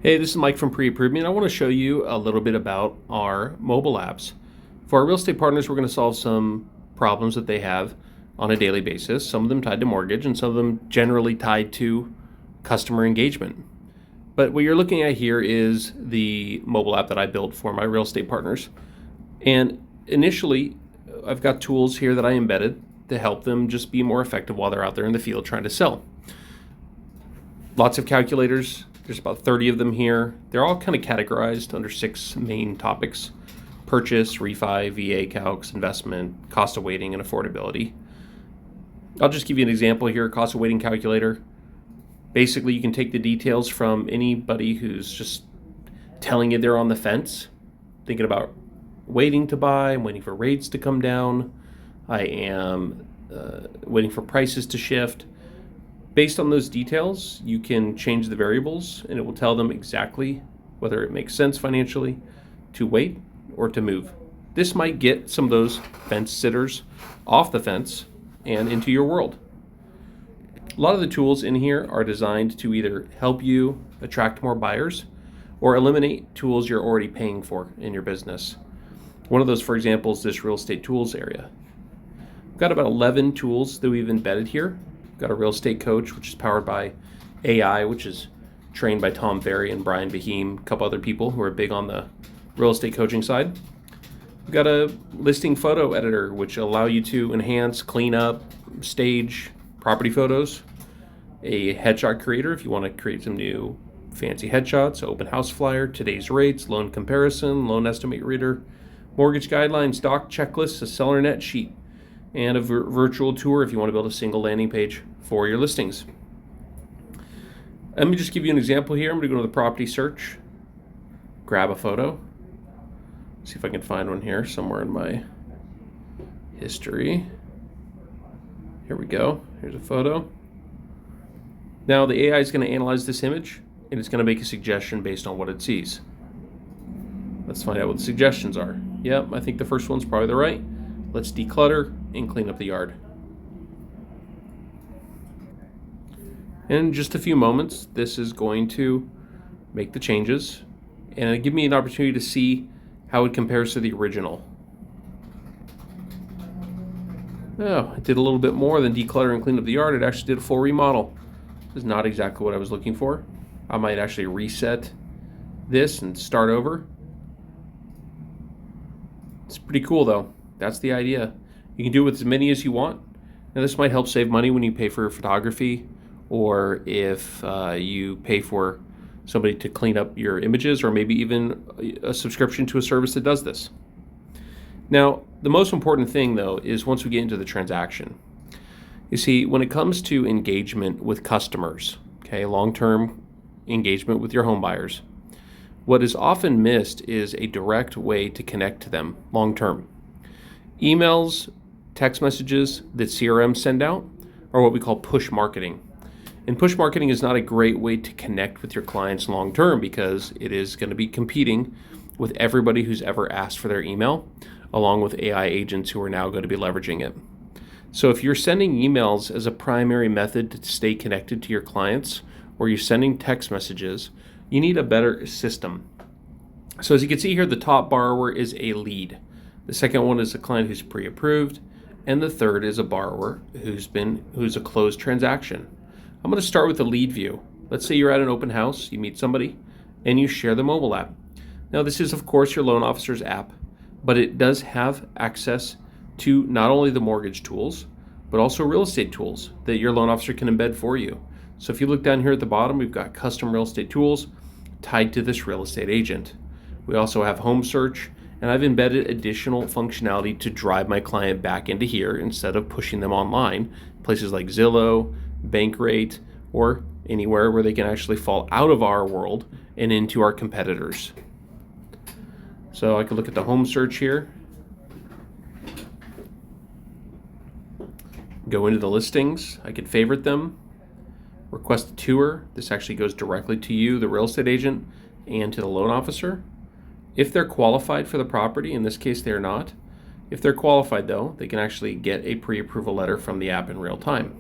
Hey, this is Mike from Pre-Approved Me, and I want to show you a little bit about our mobile apps. For our real estate partners, we're going to solve some problems that they have on a daily basis, some of them tied to mortgage and some of them generally tied to customer engagement. But what you're looking at here is the mobile app that I built for my real estate partners. And initially, I've got tools here that I embedded to help them just be more effective while they're out there in the field trying to sell. Lots of calculators. There's about 30 of them here. They're all kind of categorized under 6 main topics: purchase, refi, VA calcs, investment, cost of waiting, and affordability. I'll just give you an example here. Cost of waiting calculator. Basically, you can take the details from anybody who's just telling you they're on the fence, thinking about waiting to buy, I'm waiting for rates to come down, I am waiting for prices to shift. Based on those details, you can change the variables and it will tell them exactly whether it makes sense financially to wait or to move. This might get some of those fence sitters off the fence and into your world. A lot of the tools in here are designed to either help you attract more buyers or eliminate tools you're already paying for in your business. One of those, for example, is this real estate tools area. We've got about 11 tools that we've embedded here. Got a real estate coach, which is powered by AI, which is trained by Tom Ferry and Brian Beheim, a couple other people who are big on the real estate coaching side. We've got a listing photo editor, which allow you to enhance, clean up, stage property photos. A headshot creator, if you want to create some new fancy headshots, open house flyer, today's rates, loan comparison, loan estimate reader, mortgage guidelines, doc checklists, a seller net sheet, and a virtual tour if you want to build a single landing page for your listings. Let me just give you an example here. I'm going to go to the property search, grab a photo, see if I can find one here somewhere in my history. Here we go. Here's a photo. Now the AI is going to analyze this image and it's going to make a suggestion based on what it sees. Let's find out what the suggestions are. Yep, I think the first one's probably the right. Let's declutter and clean up the yard. In just a few moments, this is going to make the changes and give me an opportunity to see how it compares to the original. Oh, it did a little bit more than declutter and clean up the yard. It actually did a full remodel. This is not exactly what I was looking for. I might actually reset this and start over. It's pretty cool though. That's the idea. You can do it with as many as you want. Now this might help save money when you pay for photography or if you pay for somebody to clean up your images, or maybe even a subscription to a service that does this. Now, the most important thing though is once we get into the transaction. You see, when it comes to engagement with customers, okay, long-term engagement with your home buyers, what is often missed is a direct way to connect to them long-term. Emails, text messages that CRMs send out are what we call push marketing. And push marketing is not a great way to connect with your clients long term because it is going to be competing with everybody who's ever asked for their email, along with AI agents who are now going to be leveraging it. So if you're sending emails as a primary method to stay connected to your clients, or you're sending text messages, you need a better system. So as you can see here, the top borrower is a lead. The second one is a client who's pre-approved, and the third is a borrower who's a closed transaction. I'm going to start with the lead view. Let's say you're at an open house, you meet somebody, and you share the mobile app. Now this is of course your loan officer's app, but it does have access to not only the mortgage tools, but also real estate tools that your loan officer can embed for you. So if you look down here at the bottom, we've got custom real estate tools tied to this real estate agent. We also have home search, and I've embedded additional functionality to drive my client back into here instead of pushing them online, places like Zillow, Bankrate, or anywhere where they can actually fall out of our world and into our competitors. So I can look at the home search here, go into the listings, I can favorite them, request a tour. This actually goes directly to you, the real estate agent, and to the loan officer. If they're qualified for the property, in this case they're not. If they're qualified though, they can actually get a pre-approval letter from the app in real time.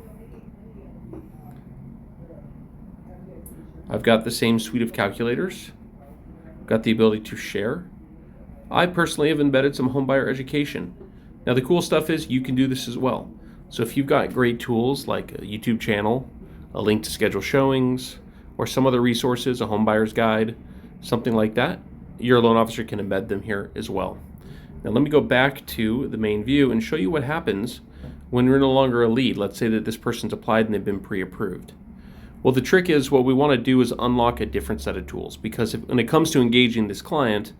I've got the same suite of calculators, got the ability to share. I personally have embedded some homebuyer education. Now the cool stuff is you can do this as well. So if you've got great tools like a YouTube channel, a link to schedule showings, or some other resources, a homebuyer's guide, something like that, your loan officer can embed them here as well. Now let me go back to the main view and show you what happens when we're no longer a lead. Let's say that this person's applied and they've been pre-approved. Well, the trick is what we want to do is unlock a different set of tools, because when it comes to engaging this client,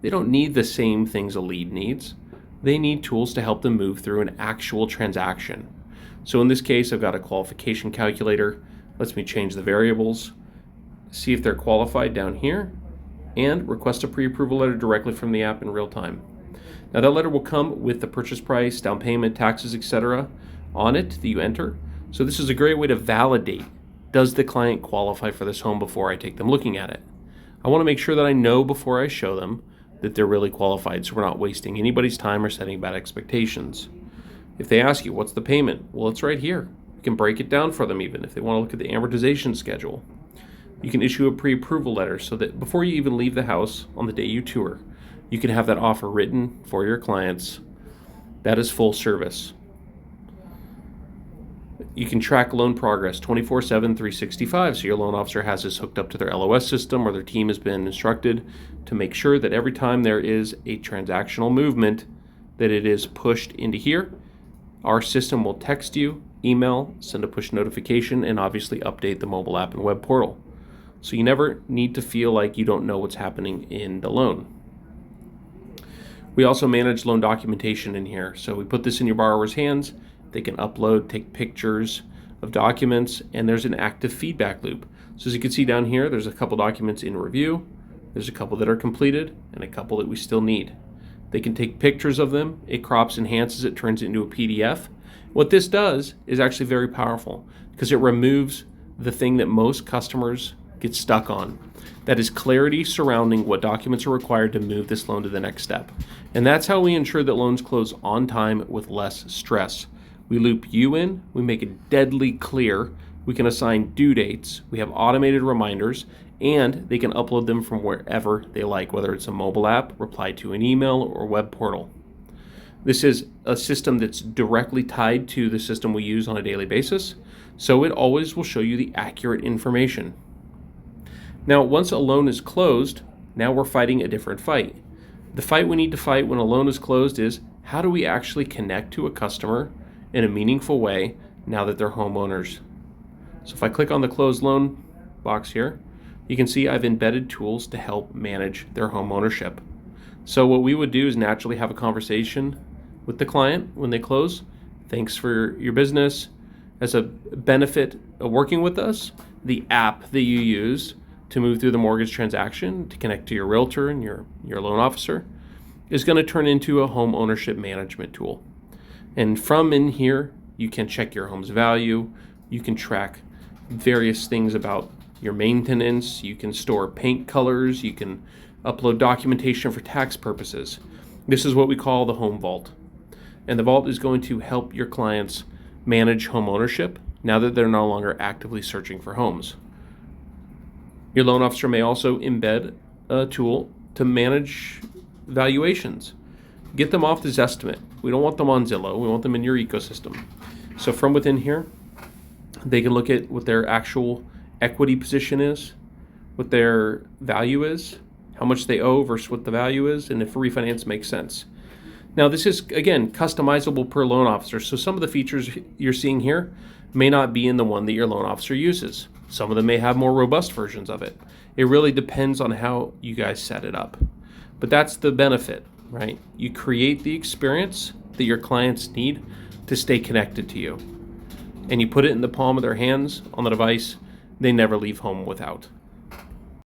they don't need the same things a lead needs. They need tools to help them move through an actual transaction. So in this case, I've got a qualification calculator. Lets me change the variables, see if they're qualified down here, and request a pre-approval letter directly from the app in real time. Now that letter will come with the purchase price, down payment, taxes, etc. on it that you enter. So this is a great way to validate, does the client qualify for this home before I take them looking at it? I want to make sure that I know before I show them that they're really qualified, so we're not wasting anybody's time or setting bad expectations. If they ask you, what's the payment? Well, it's right here. You can break it down for them even if they want to look at the amortization schedule. You can issue a pre-approval letter so that before you even leave the house on the day you tour, you can have that offer written for your clients. That is full service. You can track loan progress 24/7, 365, so your loan officer has this hooked up to their LOS system, or their team has been instructed to make sure that every time there is a transactional movement that it is pushed into here. Our system will text you, email, send a push notification, and obviously update the mobile app and web portal. So you never need to feel like you don't know what's happening in the loan. We also manage loan documentation in here. So we put this in your borrower's hands. They can upload, take pictures of documents, and there's an active feedback loop. So as you can see down here, there's a couple documents in review. There's a couple that are completed and a couple that we still need. They can take pictures of them. It crops, enhances it, turns it into a PDF. What this does is actually very powerful because it removes the thing that most customers get stuck on. That is clarity surrounding what documents are required to move this loan to the next step. And that's how we ensure that loans close on time with less stress. We loop you in, we make it deadly clear, we can assign due dates, we have automated reminders, and they can upload them from wherever they like, whether it's a mobile app, reply to an email, or web portal. This is a system that's directly tied to the system we use on a daily basis, so it always will show you the accurate information. Now, once a loan is closed, now we're fighting a different fight. The fight we need to fight when a loan is closed is, how do we actually connect to a customer in a meaningful way now that they're homeowners? So if I click on the closed loan box here, you can see I've embedded tools to help manage their home ownership. So what we would do is naturally have a conversation with the client when they close. Thanks for your business. As a benefit of working with us, the app that you use to move through the mortgage transaction, to connect to your realtor and your loan officer, is going to turn into a home ownership management tool. And from in here, you can check your home's value, you can track various things about your maintenance, you can store paint colors, you can upload documentation for tax purposes. This is what we call the home vault. And the vault is going to help your clients manage home ownership now that they're no longer actively searching for homes. Your loan officer may also embed a tool to manage valuations. Get them off the Zestimate. We don't want them on Zillow. We want them in your ecosystem. So from within here, they can look at what their actual equity position is, what their value is, how much they owe versus what the value is, and if refinance makes sense. Now, this is, again, customizable per loan officer. So some of the features you're seeing here may not be in the one that your loan officer uses. Some of them may have more robust versions of it. It really depends on how you guys set it up. But that's the benefit, right? You create the experience that your clients need to stay connected to you. And you put it in the palm of their hands on the device. They never leave home without.